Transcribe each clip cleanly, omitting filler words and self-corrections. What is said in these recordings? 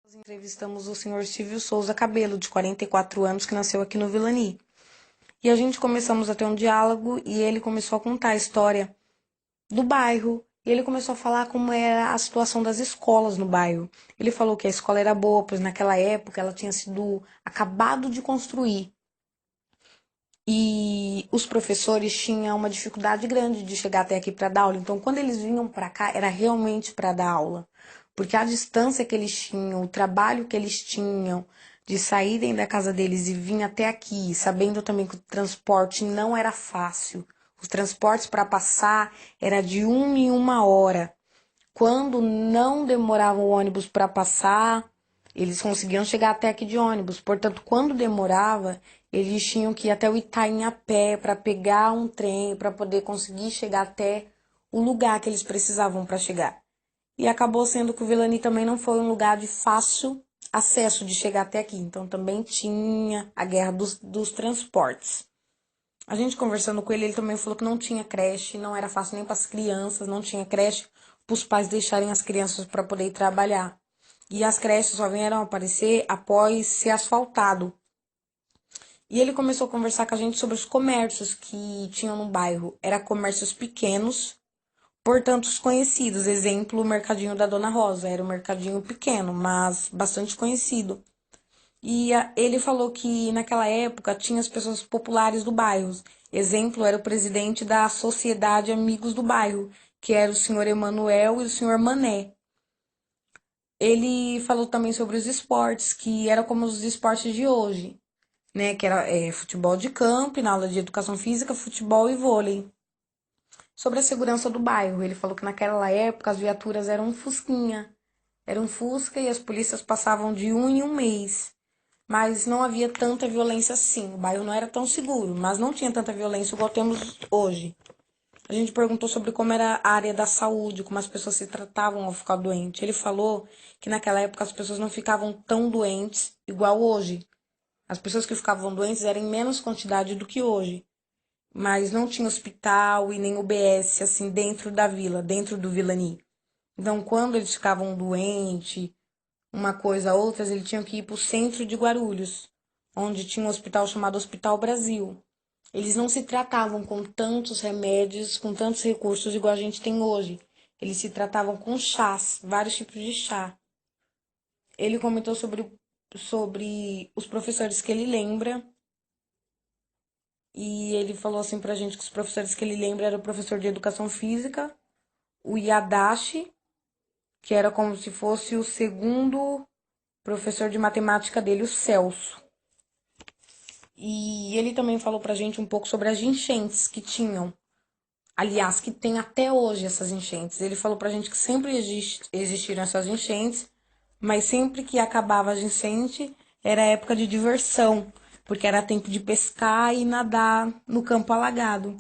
Nós entrevistamos o senhor Silvio Souza Cabelo, de 44 anos, que nasceu aqui no Vilani. E a gente começamos a ter um diálogo e ele começou a contar a história do bairro. E ele começou a falar como era a situação das escolas no bairro. Ele falou que a escola era boa, pois naquela época ela tinha sido acabado de construir. E os professores tinham uma dificuldade grande de chegar até aqui para dar aula. Então, quando eles vinham para cá, era realmente para dar aula. Porque a distância que eles tinham, o trabalho que eles tinham de saírem da casa deles e vir até aqui, sabendo também que o transporte não era fácil. Os transportes para passar era de 1 em 1 hora. Quando não demorava o ônibus para passar, eles conseguiam chegar até aqui de ônibus. Portanto, quando demorava, eles tinham que ir até o Itaim a pé para pegar um trem, para poder conseguir chegar até o lugar que eles precisavam para chegar. E acabou sendo que o Vilani também não foi um lugar de fácil acesso de chegar até aqui. Então também tinha a guerra dos transportes. A gente conversando com ele, ele também falou que não tinha creche, não era fácil nem para as crianças, não tinha creche para os pais deixarem as crianças para poder ir trabalhar. E as creches só vieram aparecer após ser asfaltado. E ele começou a conversar com a gente sobre os comércios que tinham no bairro. Eram comércios pequenos, portanto conhecidos. Exemplo, o mercadinho da Dona Rosa. Era um mercadinho pequeno, mas bastante conhecido. E ele falou que naquela época tinha as pessoas populares do bairro. Exemplo, era o presidente da Sociedade Amigos do Bairro, que era o senhor Emanuel e o senhor Mané. Ele falou também sobre os esportes, que eram como os esportes de hoje, né? Que era futebol de campo, e na aula de educação física, futebol e vôlei. Sobre a segurança do bairro, ele falou que naquela época as viaturas eram um fusquinha. Era um fusca e as polícias passavam de 1 em 1 mês. Mas não havia tanta violência assim. O bairro não era tão seguro, mas não tinha tanta violência igual temos hoje. A gente perguntou sobre como era a área da saúde, como as pessoas se tratavam ao ficar doente. Ele falou que naquela época as pessoas não ficavam tão doentes igual hoje. As pessoas que ficavam doentes eram em menos quantidade do que hoje. Mas não tinha hospital e nem UBS assim dentro da vila, dentro do Vilani. Então, quando eles ficavam doentes, uma coisa ou outra, eles tinham que ir para o centro de Guarulhos, onde tinha um hospital chamado Hospital Brasil. Eles não se tratavam com tantos remédios, com tantos recursos igual a gente tem hoje. Eles se tratavam com chás, vários tipos de chá. Ele comentou sobre os professores que ele lembra. E ele falou assim pra gente que os professores que ele lembra era o professor de educação física, o Yadashi, que era como se fosse o segundo professor de matemática dele, o Celso. E ele também falou pra gente um pouco sobre as enchentes que tinham. Aliás, que tem até hoje essas enchentes. Ele falou pra gente que sempre existiram essas enchentes, mas sempre que acabava as enchentes era época de diversão, porque era tempo de pescar e nadar no campo alagado.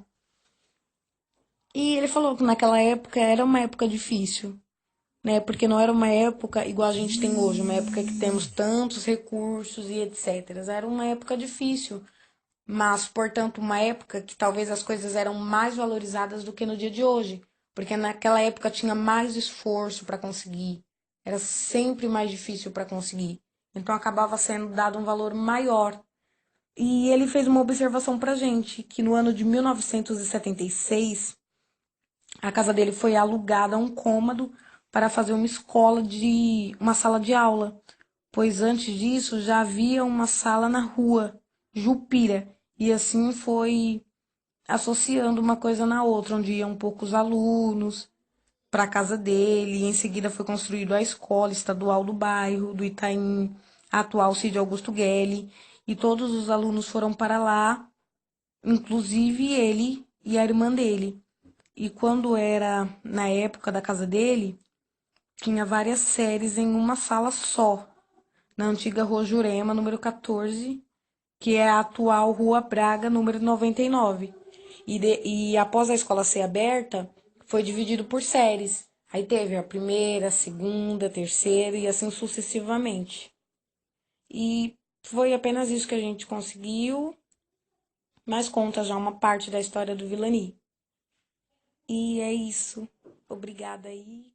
E ele falou que naquela época era uma época difícil, né? Porque não era uma época igual a gente tem hoje, uma época que temos tantos recursos e etc. Era uma época difícil, mas, portanto, uma época que talvez as coisas eram mais valorizadas do que no dia de hoje, porque naquela época tinha mais esforço para conseguir, era sempre mais difícil para conseguir. Então acabava sendo dado um valor maior. E ele fez uma observação para gente, que no ano de 1976 a casa dele foi alugada a um cômodo para fazer uma sala de aula, pois antes disso já havia uma sala na rua, Jupira, e assim foi associando uma coisa na outra, onde iam poucos alunos para a casa dele, e em seguida foi construída a escola estadual do bairro, do Itaim, a atual Cid Augusto Gelli, e todos os alunos foram para lá, inclusive ele e a irmã dele. E quando era na época da casa dele, tinha várias séries em uma sala só, na antiga Rua Jurema, número 14, que é a atual Rua Braga, número 99. E após a escola ser aberta, foi dividido por séries. Aí teve a primeira, a segunda, a terceira e assim sucessivamente. E foi apenas isso que a gente conseguiu, mas conta já uma parte da história do Vilani. E é isso. Obrigada aí.